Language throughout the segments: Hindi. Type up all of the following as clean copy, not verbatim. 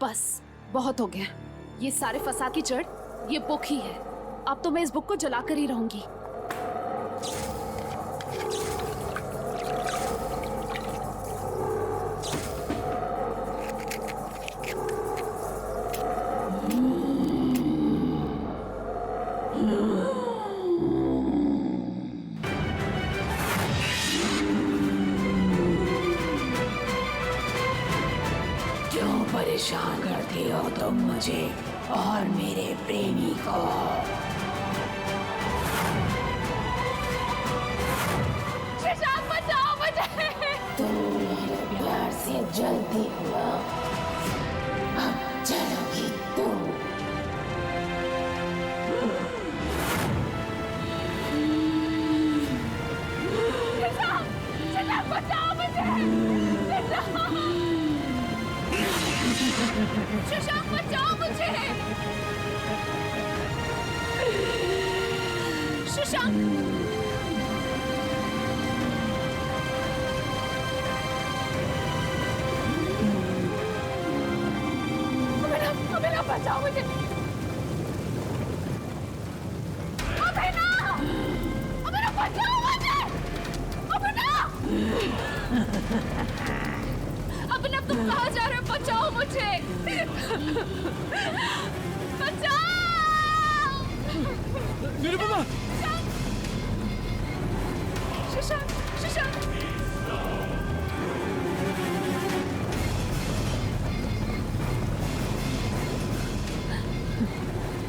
बस बहुत हो गया। ये सारे फसाद की जड़ ये बुक ही है। अब तो मैं इस बुक को जलाकर ही रहूंगी। क्यों परेशान करती हो तुम मुझे और मेरे प्रेमी को? शशांक बचाओ मुझे। तुम मेरे प्यार से जलती हुआ अब जलोगी तुम। शशांक बचाओ मुझे। शशांक बचाओ मुझे। शशांक अभिनव बचाओ मुझे। अभिनव बचाओ मुझे। अभिनव तुम कहाँ जा रहे हो? बचाओ मुझे। बचाओ। निरुपमा! शशांक शशांक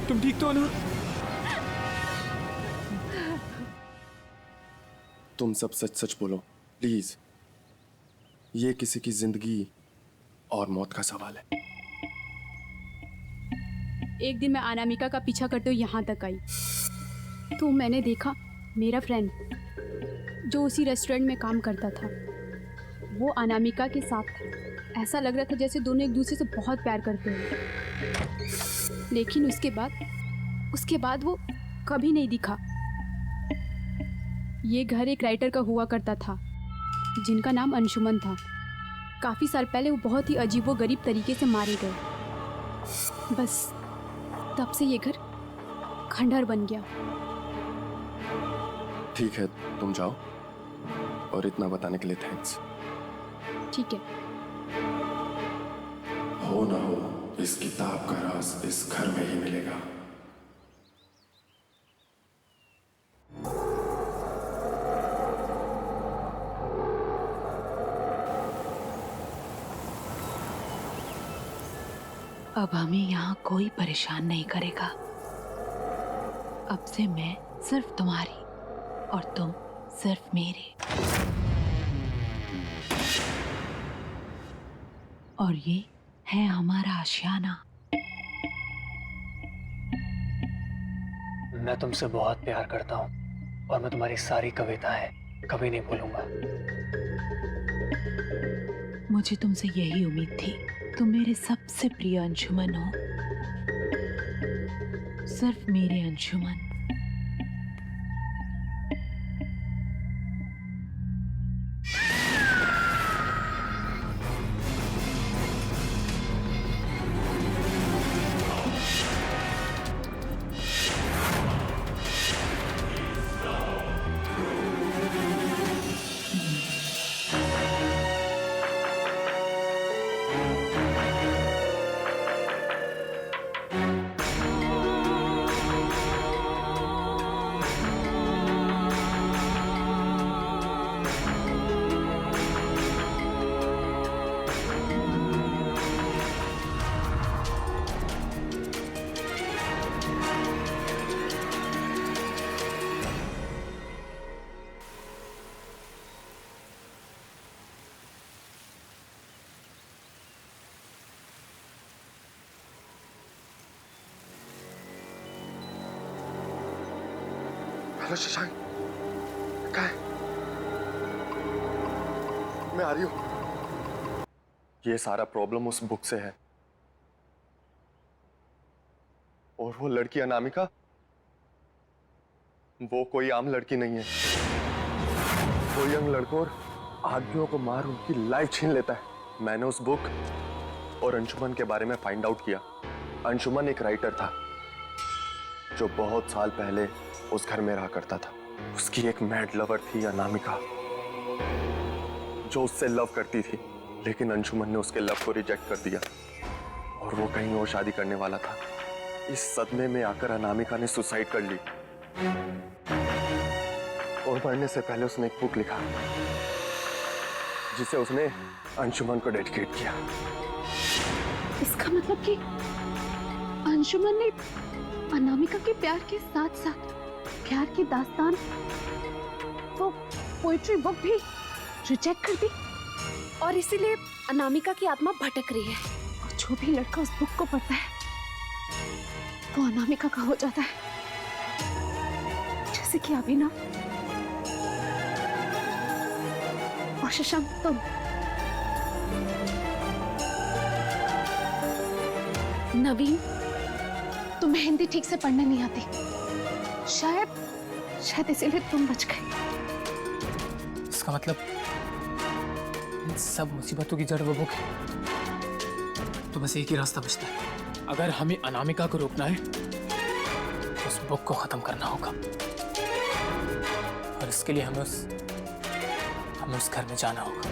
तुम ठीक तो हो ना? तुम सब सच सच बोलो प्लीज। ये किसी की जिंदगी और मौत का सवाल है। एक दिन मैं अनामिका का पीछा करते हुए यहाँ तक आई तो मैंने देखा मेरा फ्रेंड जो उसी रेस्टोरेंट में काम करता था वो अनामिका के साथ था। ऐसा लग रहा था जैसे दोनों एक दूसरे से बहुत प्यार करते हैं। लेकिन उसके बाद वो कभी नहीं दिखा। ये घर एक राइटर का हुआ करता था जिनका नाम अंशुमन था। काफ़ी साल पहले वो बहुत ही अजीबोगरीब तरीके से मारे गए। बस तब से ये घर खंडहर बन गया। ठीक है तुम जाओ, और इतना बताने के लिए थैंक्स। ठीक है। हो ना हो इस किताब का राज इस घर में ही मिलेगा। अब हमें यहाँ कोई परेशान नहीं करेगा। अब से मैं सिर्फ तुम्हारी और तुम सिर्फ मेरे। और ये है हमारा आशियाना। मैं तुमसे बहुत प्यार करता हूँ और मैं तुम्हारी सारी कविताएं कभी नहीं भूलूंगा। मुझे तुमसे यही उम्मीद थी। तुम मेरे सबसे प्रिय अंशुमन हो, सिर्फ मेरे अंशुमन। हेलो शशांक, कहाँ है? मैं आ रही हूँ। ये सारा प्रॉब्लम उस बुक से है। और वो लड़की अनामिका, वो कोई आम लड़की नहीं है। वो यंग लड़कों और आदमियों को मार उनकी लाइफ छीन लेता है। मैंने उस बुक और अंशुमन के बारे में फाइंड आउट किया। अंशुमन एक राइटर था जो बहुत साल पहले उस घर में रहा करता था। उसकी एक मैड लवर थी अनामिका, जो उससे लव करती थी, लेकिन अंशुमन ने उसके लव को रिजेक्ट कर दिया और वो कहीं और शादी करने वाला था। इस सदमे में आकर अनामिका ने सुसाइड कर ली और मरने से पहले उसने एक बुक लिखा जिसे उसने अंशुमन को डेडिकेट किया। इसका मतलब कि अंशुमन ने अनामिका के प्यार के साथ साथ प्यार की दास्तान, वो पोइट्री बुक भी रिजेक्ट कर दी, और इसीलिए अनामिका की आत्मा भटक रही है। और जो भी लड़का उस बुक को पढ़ता है वो अनामिका का हो जाता है, जैसे कि अभिनव और शशांक तुम। नवीन, तुम्हें हिंदी ठीक से पढ़ने नहीं आती, शायद इसीलिए तुम बच गए। इसका मतलब इन सब मुसीबतों की जड़ वो बुक है। तो बस एक ही रास्ता बचता है। अगर हमें अनामिका को रोकना है तो उस बुक को खत्म करना होगा, और इसके लिए हमें उस घर में जाना होगा।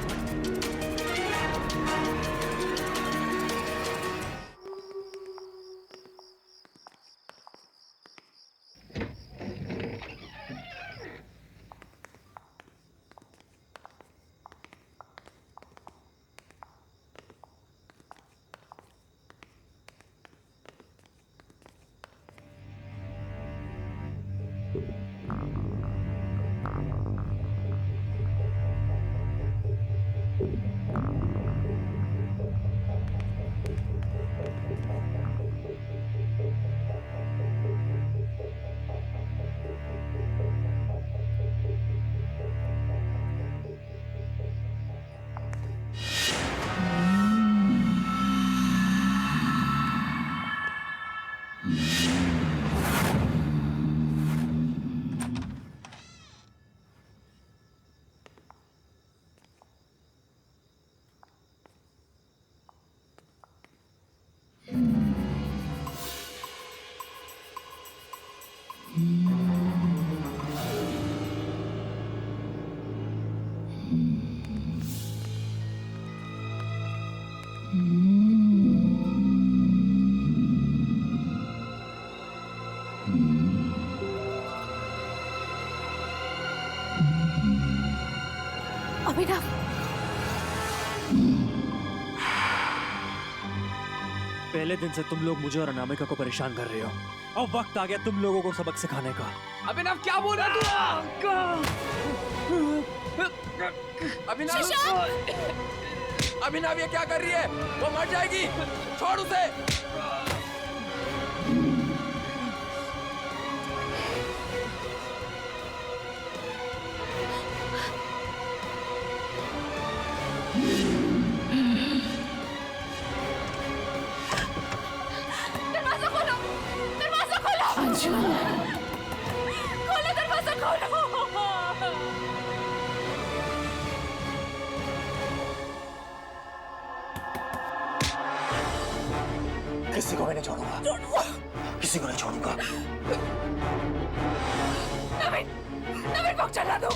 अभिनव, पहले दिन से तुम लोग मुझे और अनामिका को परेशान कर रहे हो। अब वक्त आ गया तुम लोगों को सबक सिखाने का। अभिनव क्या बोल रहा तू? अभिनव, अभिनव ये क्या कर रही है? वो मर जाएगी, छोड़ उसे। दरवाजा खोलो, दरवाजा खोलो। खोलो दरवाजा, खोलो। किसी को मैं नहीं छोड़ूंगा, किसी को नहीं छोड़ूंगा। नवीन को चला दो।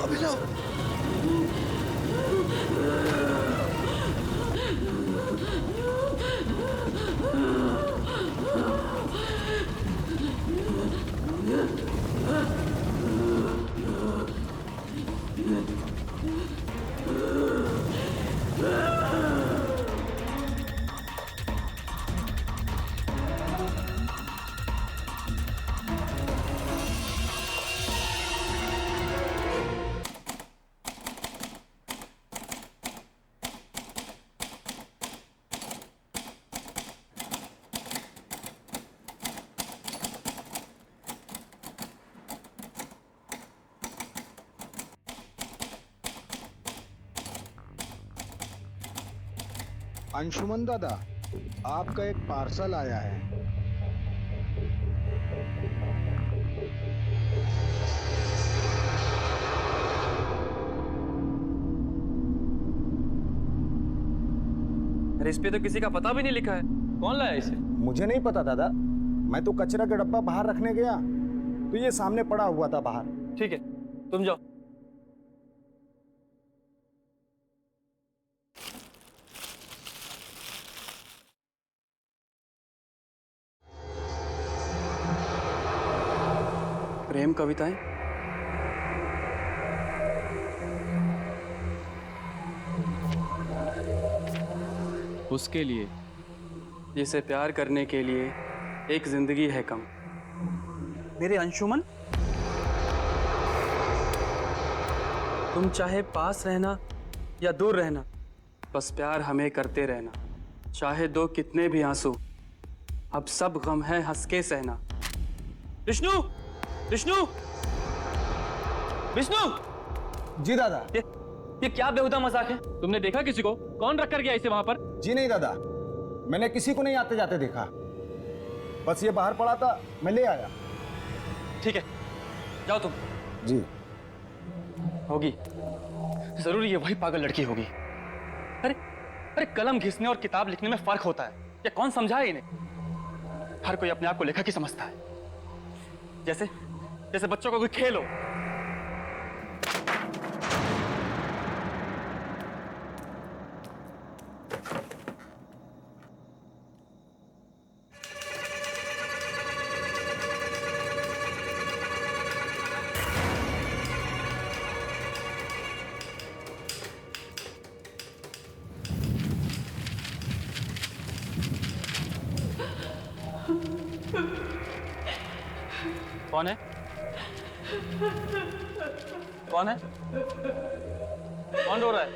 अभिनव, अंशुमन दादा, आपका एक पार्सल आया है। अरे इस पे तो किसी का पता भी नहीं लिखा है। कौन लाया इसे? मुझे नहीं पता दादा, मैं तो कचरा का डब्बा बाहर रखने गया तो ये सामने पड़ा हुआ था बाहर। ठीक है, तुम जाओ। प्रेम कविताएं। उसके लिए जिसे प्यार करने के लिए एक जिंदगी है कम। मेरे अंशुमन, तुम चाहे पास रहना या दूर रहना, बस प्यार हमें करते रहना। चाहे दो कितने भी आंसू, अब सब गम है हंस के सहना। विष्णु, विष्णु, विष्णु! जी दादा। ये क्या बेहुदा मजाक है? तुमने देखा किसी को? कौन रख कर गया इसे वहां पर? जी नहीं दादा, मैंने किसी को नहीं आते जाते देखा, बस ये बाहर पड़ा था, मैं ले आया। ठीक है, जाओ तुम। जी। होगी, जरूर ये वही पागल लड़की होगी। अरे अरे, कलम घिसने और किताब लिखने में फर्क होता है, ये कौन समझाए इन्हें? हर कोई अपने आप को लेखक ही समझता है, जैसे जैसे बच्चों का कोई खेल हो। कौन है? कौन है? कौन रो रहा है?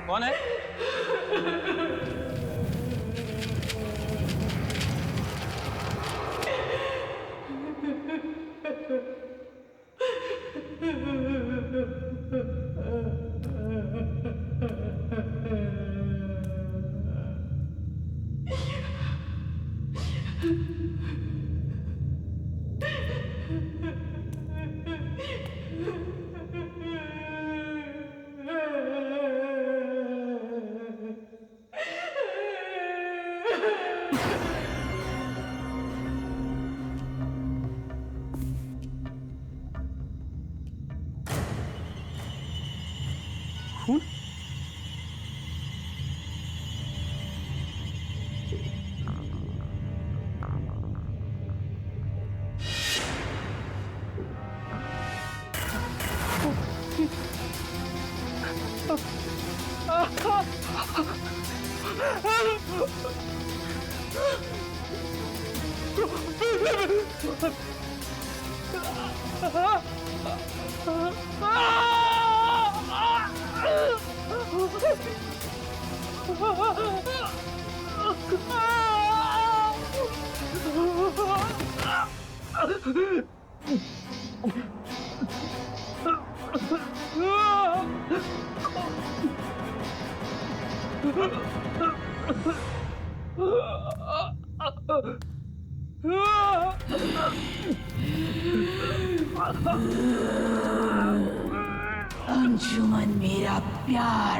कौन है? अंशुमन मेरा प्यार,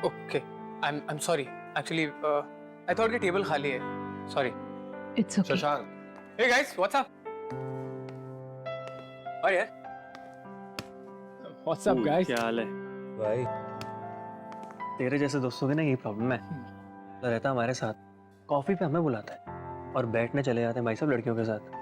okay, I am sorry, actually I thought कि टेबल खाली है, sorry. It's okay. Shashank, hey guys, what's up? अरे यार, व्हाट्स अप गाइस? क्या हाल है भाई तेरे जैसे दोस्तों की ना यही प्रॉब्लम है, तो रहता हमारे साथ, कॉफी पे हमें बुलाता है और बैठने चले जाते हैं भाई सब लड़कियों के साथ।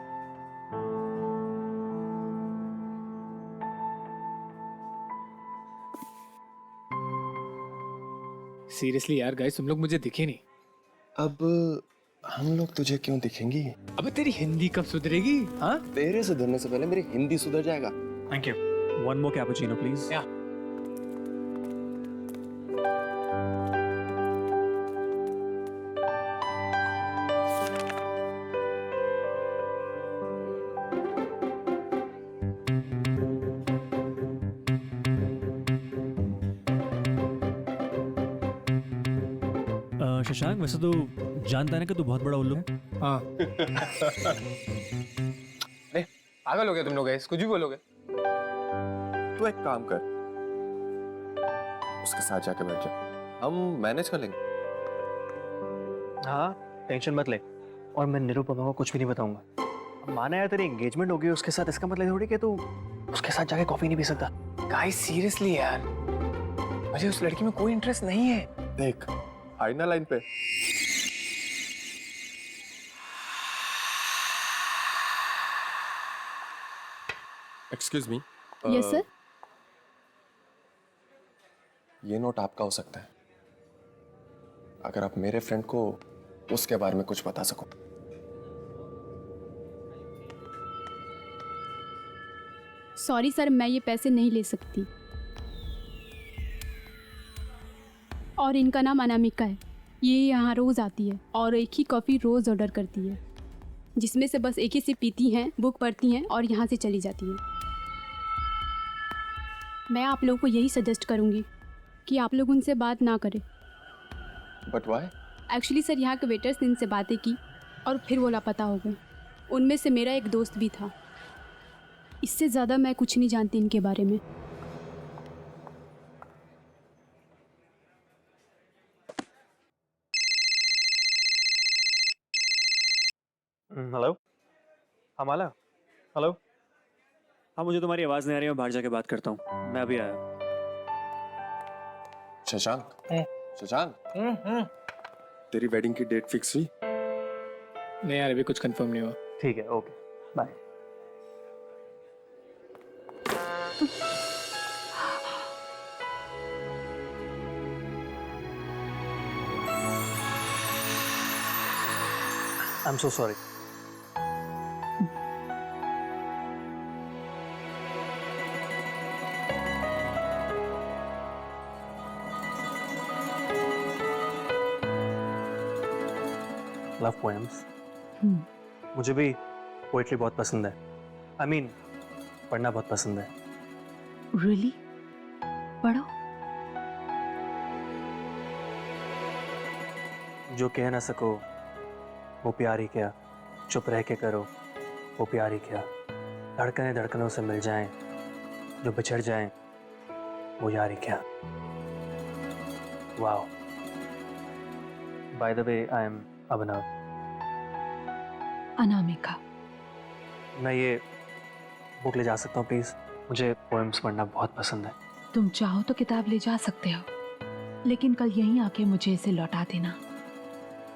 सीरियसली यार गाइस, तुम लोग मुझे दिखे नहीं। अब हम लोग तुझे क्यों दिखेंगी? अबे तेरी हिंदी कब सुधरेगी? हाँ, तेरे सुधरने से पहले मेरी हिंदी सुधर जाएगा। Thank you. One more cappuccino please. या शशांक, वैसे तो जानता है ना कि तू बहुत बड़ा उल्लू है। हाँ। अरे पागल हो गया तुम लोग गाइस, कुछ भी बोलोगे। तू एक काम कर, उसके साथ जाके बैठ जा, हम मैनेज कर लेंगे। हाँ, टेंशन मत ले, और मैं निरुपमा को कुछ भी नहीं बताऊंगा। अब माना यार तेरी एंगेजमेंट हो गई उसके साथ, इसका मतलब थोड़ी कि तू उसके साथ जाके कॉफी नहीं पी सकता। गाइस सीरियसली यार, मुझे उस लड़की में कोई इंटरेस्ट नहीं है। देख, आई ना लाइन पे। Excuse me. Yes sir. ये नोट आपका हो सकता है, अगर आप मेरे फ्रेंड को उसके बारे में कुछ बता सको। सॉरी सर, मैं ये पैसे नहीं ले सकती। और इनका नाम अनामिका है, ये यहाँ रोज़ आती है और एक ही कॉफ़ी रोज़ ऑर्डर करती है, जिसमें से बस एक ही सिप पीती हैं, बुक पढ़ती हैं और यहाँ से चली जाती हैं। मैं आप लोगों को यही सजेस्ट करूँगी कि आप लोग उनसे बात ना करें। But why? एक्चुअली सर, यहाँ के वेटर्स ने इनसे बातें की और फिर वो लापता हो गए। उनमें से मेरा एक दोस्त भी था। इससे ज़्यादा मैं कुछ नहीं जानती इनके बारे में। हेलो, हाँ माला, हेलो। हाँ, मुझे तुम्हारी आवाज़ नहीं आ रही, मैं बाहर जाके बात करता हूँ, मैं अभी आया। शशांक, शशांक, तेरी वेडिंग की डेट फिक्स हुई? नहीं यार, अभी कुछ कंफर्म नहीं हुआ। ठीक है, okay, bye. I'm so sorry. Love poems. मुझे भी पोएट्री बहुत पसंद है। I mean, पढ़ना बहुत पसंद है। रियली? पढ़ो। जो कह ना सको वो प्यार ही क्या, चुप रह के करो वो प्यार ही क्या, धड़कने धड़कनों से मिल जाएं, जो बिछड़ जाएं वो यार ही क्या। Wow. By the way, I am Abhinav. Anamika. मैं ये बुक ले जा सकता हूँ प्लीज? मुझे पोएम्स पढ़ना बहुत पसंद है। तुम चाहो तो किताब ले जा सकते हो, लेकिन कल यहीं आके मुझे इसे लौटा देना।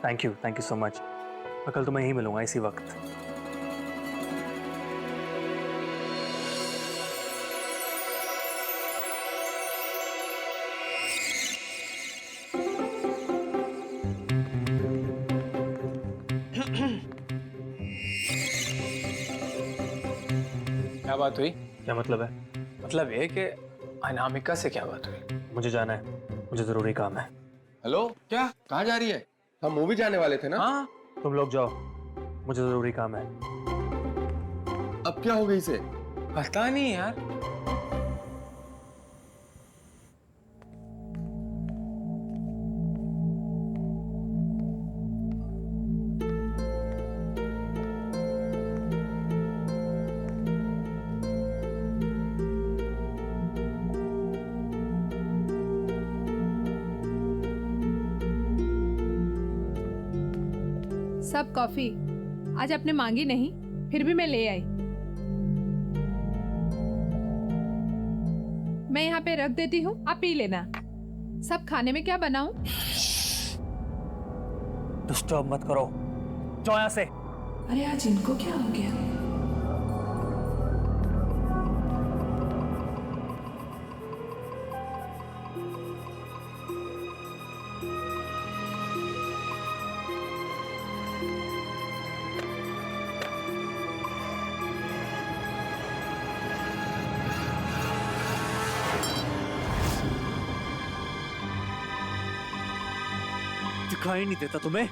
Thank you so much. मैं कल तुम्हें यहीं मिलूंगा इसी वक्त। क्या बात हुई? क्या मतलब है? मतलब ये कि अनामिका से क्या बात हुई? मुझे जाना है, मुझे जरूरी काम है। हेलो, क्या? कहाँ जा रही है? हम मूवी जाने वाले थे ना? हाँ, तुम लोग जाओ, मुझे जरूरी काम है। अब क्या हो गई इसे? पता नहीं यार। सब कॉफी आज आपने मांगी नहीं, फिर भी मैं ले आई। मैं यहाँ पे रख देती हूँ, आप पी लेना। सब खाने में क्या बनाऊं? डिस्टर्ब मत करो, जाओ यहाँ से। अरे आज इनको क्या हो गया? दिखाई नहीं देता तुम्हें?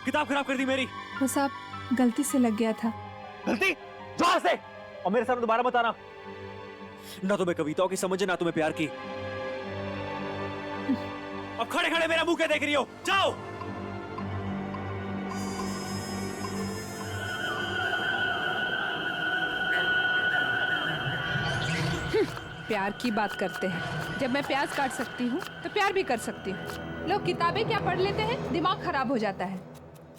किताब खराब कर दी मेरी। वो सब गलती से लग गया था। गलती? जोर से! और मेरे सामने दोबारा मत आना। ना तुम्हें कविताओं की समझ है, ना तुम्हें प्यार की। अब खड़े खड़े मेरा मुंह क्या देख रही हो? जाओ! प्यार की बात करते हैं। जब मैं प्याज काट सकती हूँ तो प्यार भी कर सकती हूँ। लोग किताबें क्या पढ़ लेते हैं, दिमाग खराब हो जाता है।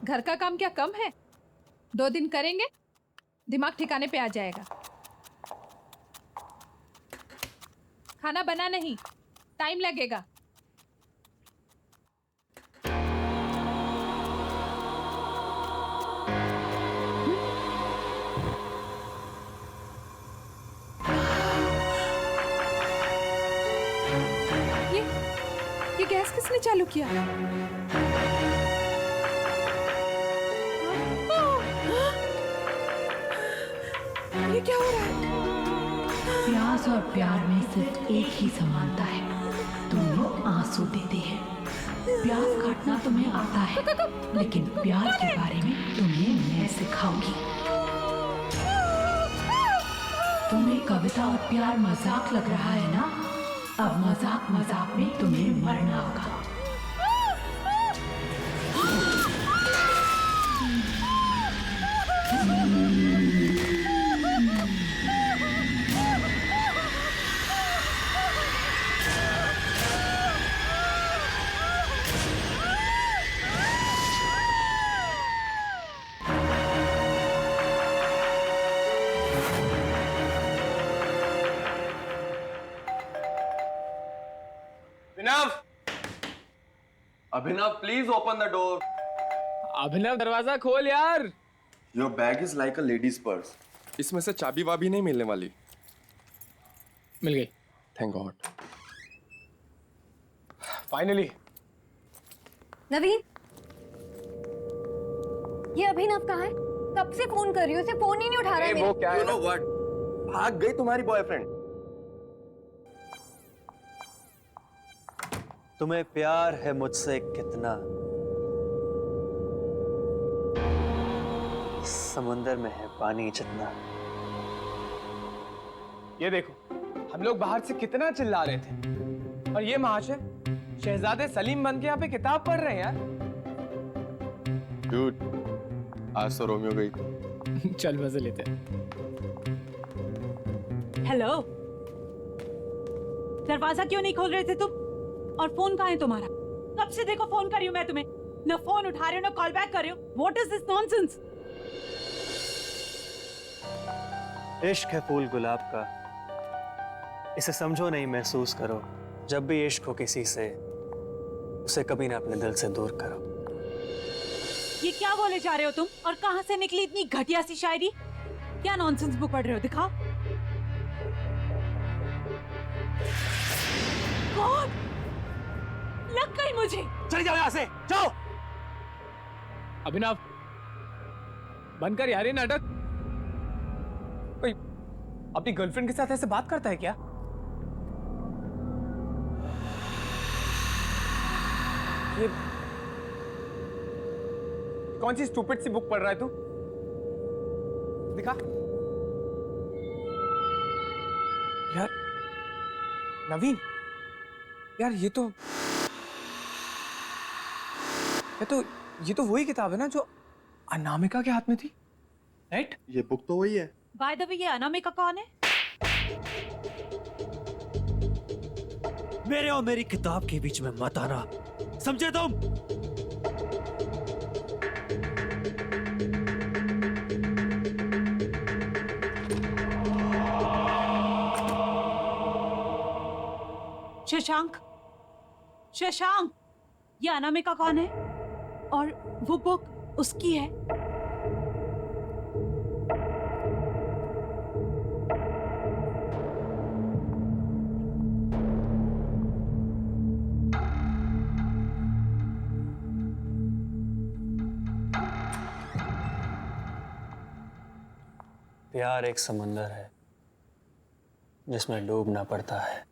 घर का काम क्या कम है? 2 दिन करेंगे, दिमाग ठिकाने पे आ जाएगा। खाना बना नहीं, टाइम लगेगा। ये गैस किसने चालू किया? ये क्या हो रहा है? प्यास और प्यार में सिर्फ एक ही समानता है, दोनों आंसू देते हैं। प्याज काटना तुम्हें आता है, लेकिन प्यार के बारे में तुम्हें मैं सिखाऊंगी। तुम्हें कविता और प्यार मजाक लग रहा है ना? अब मजाक मजाक में तुम्हें मरना होगा। अभिनव, प्लीज ओपन द डोर। अभिनव दरवाजा खोल यार। Your bag is like a ladies purse. इसमें से चाबी वाबी नहीं मिलने वाली। मिल गई। Thank God. फाइनली। नवीन, ये अभिनव कहाँ है? कब से फोन कर रही हूँ, उसे फोन ही नहीं उठा रहा है। वो क्या है? You know what? भाग गई तुम्हारी बॉयफ्रेंड। तुम्हें प्यार है मुझसे कितना? समुंदर में है पानी जितना। ये देखो, हम लोग बाहर से कितना चिल्ला रहे थे, और ये महाशय शहजादे सलीम बन के यहाँ पे किताब पढ़ रहे हैं यार। Dude, आज तो रोमियो गई। चल मजे लेते हैं। हेलो, दरवाजा क्यों नहीं खोल रहे थे तुम? और फोन कहाँ है तुम्हारा? कब से देखो फोन कर रही हूँ मैं तुम्हें, न फोन उठा रहे हो न कॉल बैक कर रहे हो। What is this nonsense? इश्क है फूल गुलाब का, इसे समझो नहीं महसूस करो। जब भी इश्क हो किसी से, उसे कभी ना अपने दिल से दूर करो। ये क्या बोले जा रहे हो तुम? और कहाँ से निकली इतनी घटिया सी शायरी? क्या नॉनसेंस बुक पढ़ रहे हो? दिखाओ। गॉड, लग गई मुझे। चले जाओ यहाँ से, जाओ। अभिनव, बनकर यार ये नाटक। कोई अपनी गर्लफ्रेंड के साथ ऐसे बात करता है क्या? ये कौन सी स्टूपिड सी बुक पढ़ रहा है तू? दिखा यार। नवीन यार, ये तो वही किताब है ना जो अनामिका के हाथ में थी, राइट? ये बुक तो वही है। बाय द वे, ये अनामिका कौन है? मेरे और मेरी किताब के बीच में मत आना, समझे तुम? शशांक, शशांक, ये अनामिका कौन है? और वो बुक उसकी है? प्यार एक समंदर है जिसमें डूबना पड़ता है।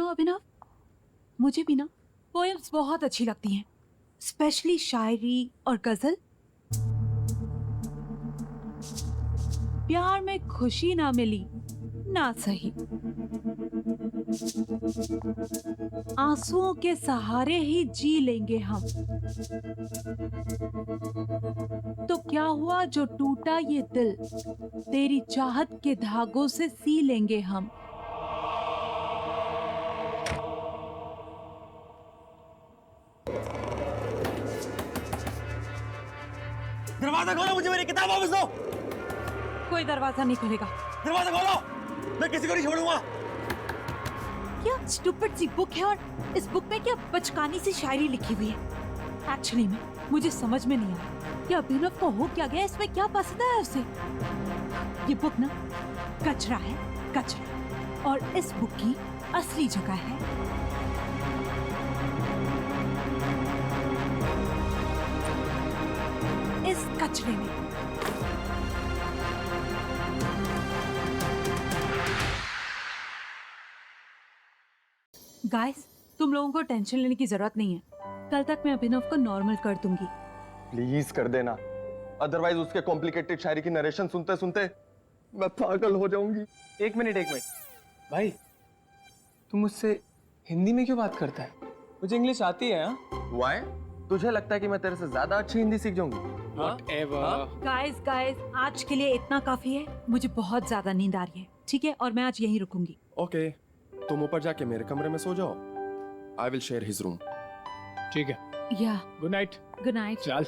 अभिनव, मुझे भी ना पोएम्स बहुत अच्छी लगती हैं, स्पेशली शायरी और गजल। प्यार में खुशी ना मिली ना सही, आंसुओं के सहारे ही जी लेंगे हम। तो क्या हुआ जो टूटा ये दिल, तेरी चाहत के धागों से सी लेंगे हम। दरवाजा खोलो, मुझे मेरी किताब वापस दो। कोई दरवाजा नहीं खुलेगा। दरवाजा खोलो, मैं किसी को नहीं छोड़ूंगा। क्या स्टूपिड सी बुक है, और इस बुक में क्या बचकानी सी शायरी लिखी हुई है। एक्चुअली में मुझे समझ में नहीं आया कि अभिनव को हो क्या गया, इसमें क्या पसंद है उसे। ये बुक ना कचरा है, कचरा। और इस बुक की असली जगह है इस कचरे में। गाइस, तुम लोगों को टेंशन लेने की जरूरत नहीं है। कल तक मैं अभिनव को नॉर्मल कर दूंगी। प्लीज कर देना, अदरवाइज उसके कॉम्प्लिकेटेड शायरी की नरेशन सुनते सुनते मैं पागल हो जाऊंगी। एक मिनट भाई, तुम मुझसे हिंदी में क्यों बात करता है? मुझे इंग्लिश आती है। Why? तुझे लगता है कि मैं तेरे से ज्यादा अच्छी हिंदी सीख जाऊंगी? गाइस, आज के लिए इतना काफी है। मुझे बहुत ज्यादा नींद आ रही है, ठीक है? और मैं आज यहीं रुकूंगी। ओके, तुम ऊपर जाके मेरे कमरे में सो जाओ। I will share his room. ठीक है। या गुड नाइट। Good night. चल।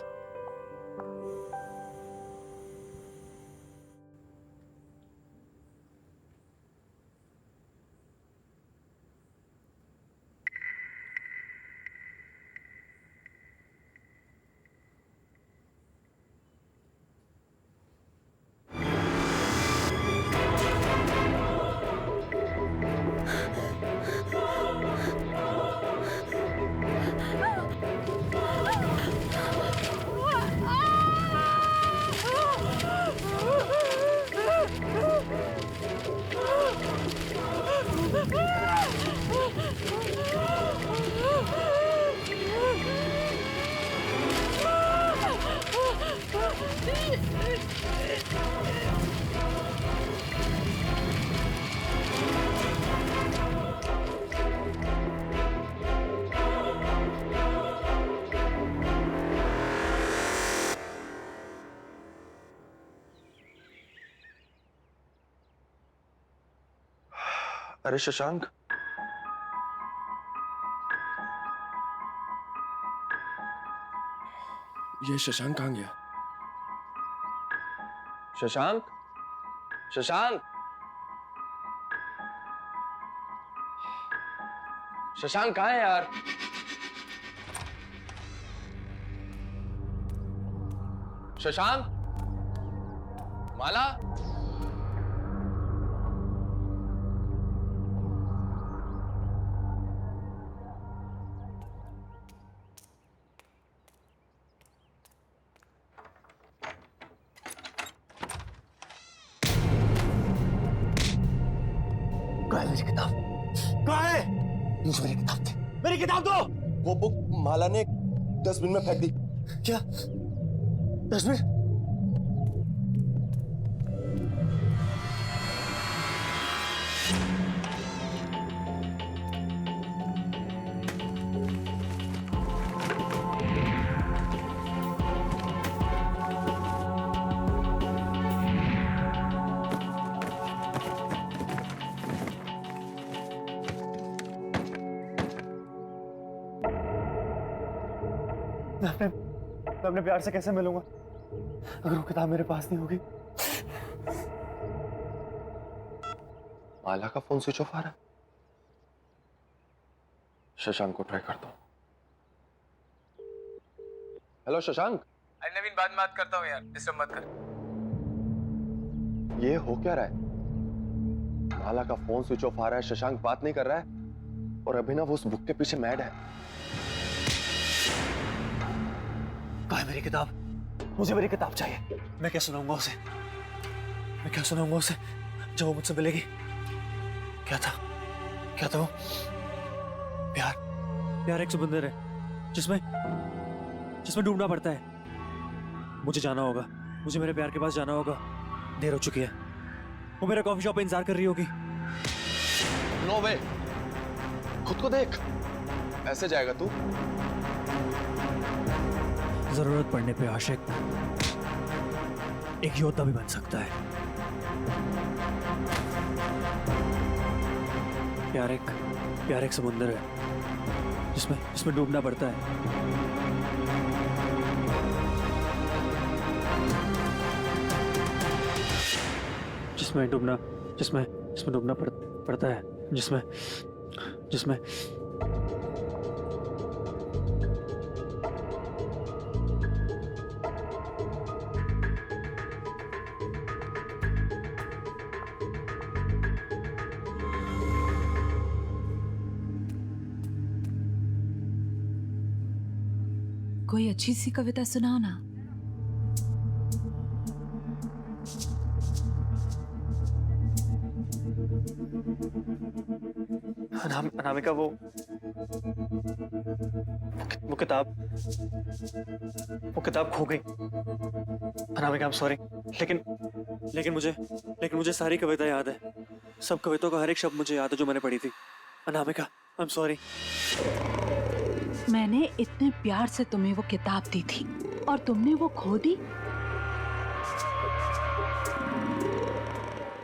अरे शशांक, ये शशांक कहाँ गया? शशांक, शशांक, शशांक कहाँ है यार? शशांक, माला, मेरी किताब कहाँ है? मुझे मेरी किताब दे। मेरी किताब दो। वो बुक माला ने डस्टबिन में फेंक दी। क्या डस्टबिन? मैं अपने प्यार से कैसे मिलूंगा अगर वो किताब मेरे पास नहीं होगी? माला का फोन स्विच ऑफ आ रहा है। शशांक को ट्राई करता हूँ। हेलो शशांक। अरे नवीन, बाद में बात करता हूँ यार, डिस्टर्ब मत कर। ये हो क्या रहा है? माला का फोन स्विच ऑफ आ रहा है, शशांक बात नहीं कर रहा है और अभिनव उस बुक के पीछे मैड है। कहाँ है मेरी किताब? मुझे मेरी किताब चाहिए। मैं क्या सुनाऊंगा उसे? मैं क्या सुनाऊंगा उसे जब वो मुझसे मिलेगी? क्या था वो? प्यार एक समुंदर है जिसमें डूबना पड़ता है। मुझे जाना होगा, मुझे मेरे प्यार के पास जाना होगा। देर हो चुकी है, वो मेरे कॉफी शॉप पे इंतजार कर रही होगी। नो वे, खुद को देख, ऐसे जाएगा तू? जरूरत पड़ने पे आशिक एक योद्धा भी बन सकता है। प्यार एक समुंदर है जिसमें डूबना पड़ता है। जिसमें डूबना पड़ता है, जिसमें कोई अच्छी सी कविता सुनाओ ना। अनामिका, वो किताब खो गई। अनामिका, I'm sorry, लेकिन मुझे सारी कविता याद है। सब कविताओं का हर एक शब्द मुझे याद है जो मैंने पढ़ी थी। Anamika, I'm sorry। मैंने इतने प्यार से तुम्हें वो किताब दी थी और तुमने वो खो दी।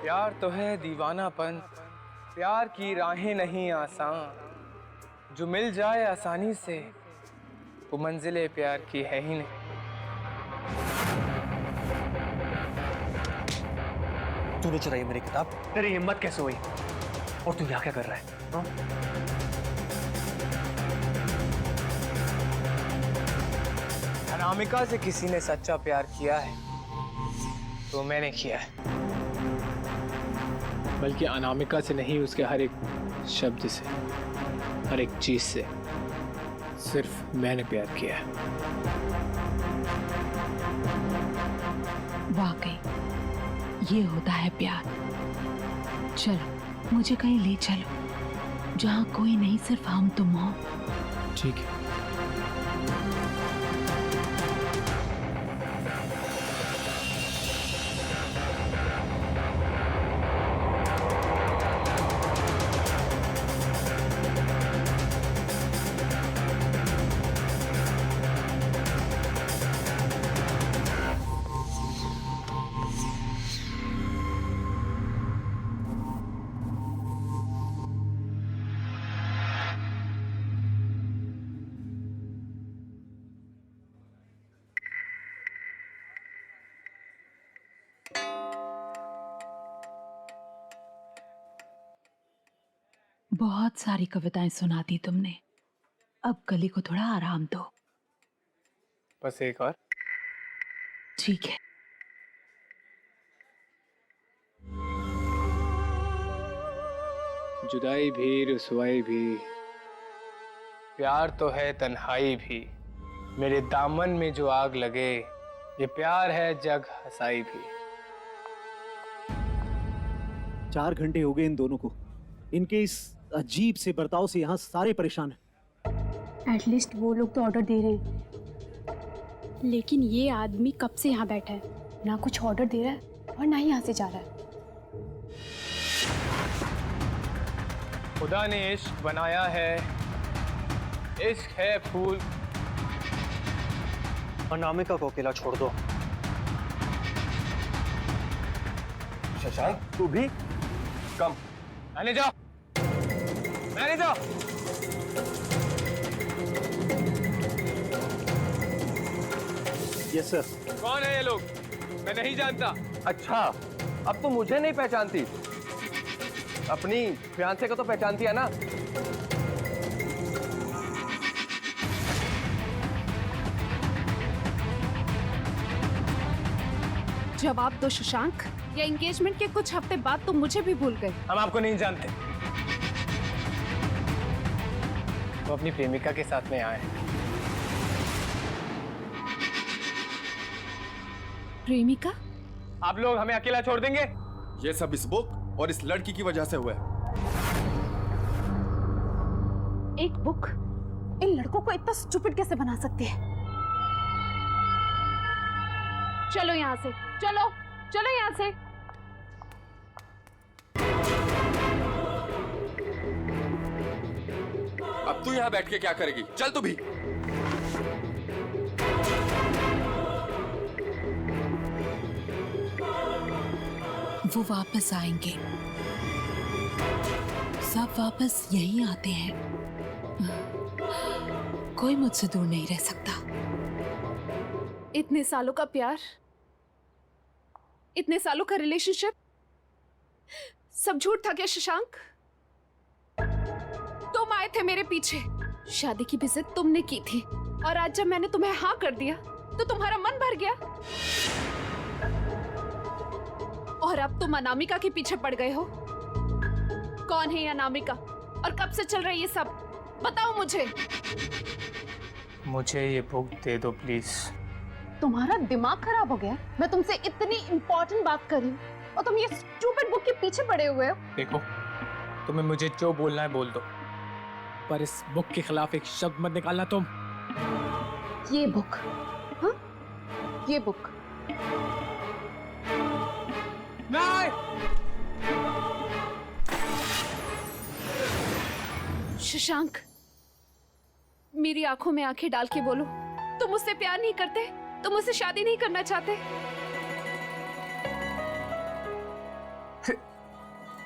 प्यार तो है दीवानापन, प्यार की राहें नहीं आसान। जो मिल जाए आसानी से वो मंजिले प्यार की है ही नहीं। तूने चुराई मेरी किताब, तेरी हिम्मत कैसे हुई? और तू यहाँ क्या कर रहा है? अनामिका से किसी ने सच्चा प्यार किया है तो मैंने किया है। बल्कि अनामिका से नहीं, उसके हर एक शब्द से, हर एक चीज से सिर्फ मैंने प्यार किया है। वाकई ये होता है प्यार। चलो मुझे कहीं ले चलो जहाँ कोई नहीं, सिर्फ हम तुम हो। ठीक है। बहुत सारी कविताएं सुना दी तुमने, अब गली को थोड़ा आराम दो। बस एक और। ठीक है। जुदाई भी, रुसवाई भी, प्यार तो है तन्हाई भी। मेरे दामन में जो आग लगे, ये प्यार है जग हंसाई भी। 4 घंटे हो गए इन दोनों को। इनके इस अजीब से बर्ताव से यहाँ सारे परेशान हैं। एटलीस्ट वो लोग तो ऑर्डर दे रहे हैं, लेकिन ये आदमी कब से यहाँ बैठा है, ना कुछ ऑर्डर दे रहा है और ना ही यहाँ से जा रहा है। खुदा ने इश्क बनाया है, इश्क है फूल। अनामिका को अकेला छोड़ दो। शशांक, तू भी come. Manager, manager. Yes sir. कौन है ये लोग? मैं नहीं जानता। अच्छा, अब तो मुझे नहीं पहचानती। अपनी फियांसे को तो पहचानती है ना? जवाब दो शशांक, या एंगेजमेंट के कुछ हफ्ते बाद तुम मुझे भी भूल गए? हम आपको नहीं जानते। वो अपनी प्रेमिका के साथ में आए। प्रेमिका? आप लोग हमें अकेला छोड़ देंगे? ये सब इस बुक और इस लड़की की वजह से हुआ है। एक बुक इन लड़कों को इतना स्टूपिड कैसे बना सकती है? चलो यहाँ से, चलो चलो यहाँ से। अब तू यहाँ बैठ के क्या करेगी? चल तू भी। वो वापस आएंगे, सब वापस यहीं आते हैं। कोई मुझसे दूर नहीं रह सकता। इतने सालों का प्यार, इतने सालों का रिलेशनशिप, सब झूठ था क्या शशांक? तुम आए थे मेरे पीछे, शादी की भी जिद तुमने की थी, और आज जब मैंने तुम्हें हाँ कर दिया तो तुम्हारा मन भर गया, और अब तुम अनामिका के पीछे पड़ गए हो। कौन है ये अनामिका और कब से चल रहा है ये सब? बताओ मुझे। मुझे ये बुक दे दो प्लीज। तुम्हारा दिमाग खराब हो गया? मैं तुमसे इतनी इंपॉर्टेंट बात कर रही हूँ और तुम ये स्टूपिड बुक के पीछे पड़े हुए हो। देखो, तुम्हें मुझे जो बोलना है बोल दो, पर इस बुक के खिलाफ एक शब्द मत निकालना तुम। ये बुक? हाँ, ये बुक। नहीं! शशांक, मेरी आंखों में आंखें डाल के बोलो, तुम मुझसे प्यार नहीं करते? तुम मुझसे शादी नहीं करना चाहते?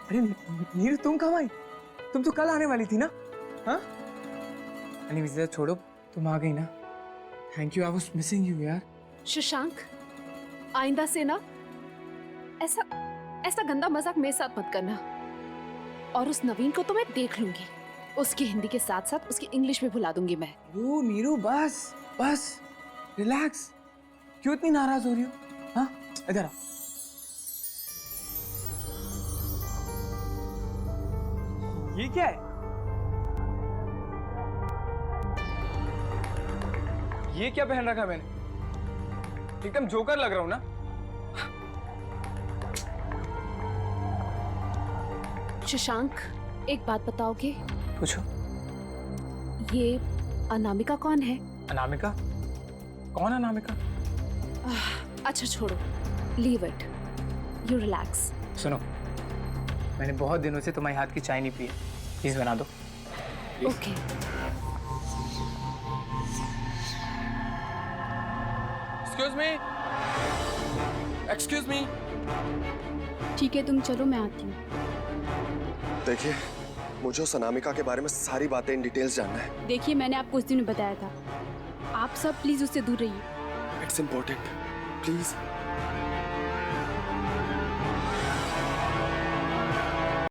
अरे नीरू, तुम कब आई? तुम तो कल आने वाली थी ना? हाँ? अनिविजा छोड़ो, तुम आ गई ना। Thank you, I was missing you यार। शशांक, आइंदा से ना ऐसा गंदा मजाक मेरे साथ मत करना। और उस नवीन को तो मैं देख लूंगी, उसकी हिंदी के साथ साथ उसकी इंग्लिश भी भुला दूंगी मैं। नीरू बस बस रिलैक्स। क्यों इतनी नाराज हो रही हो? हाँ, इधर आ। ये क्या है? ये क्या पहन रखा मैंने? एकदम जोकर लग रहा हूं ना? शशांक, एक बात बताओगे? पूछो। ये अनामिका कौन है? अनामिका? कौन अनामिका? अच्छा छोड़ो, लीव इट, यू रिलैक्स। सुनो, मैंने बहुत दिनों से तुम्हारे हाथ की चाय नहीं पी है, प्लीज बना दो। ओके। Excuse me. ठीक है, तुम चलो, मैं आती हूँ। देखिए, मुझे उस अनामिका के बारे में सारी बातें इन डिटेल्स जानना है। देखिए, मैंने आपको उस दिन बताया था, आप सब प्लीज उससे दूर रहिए। It's important, please.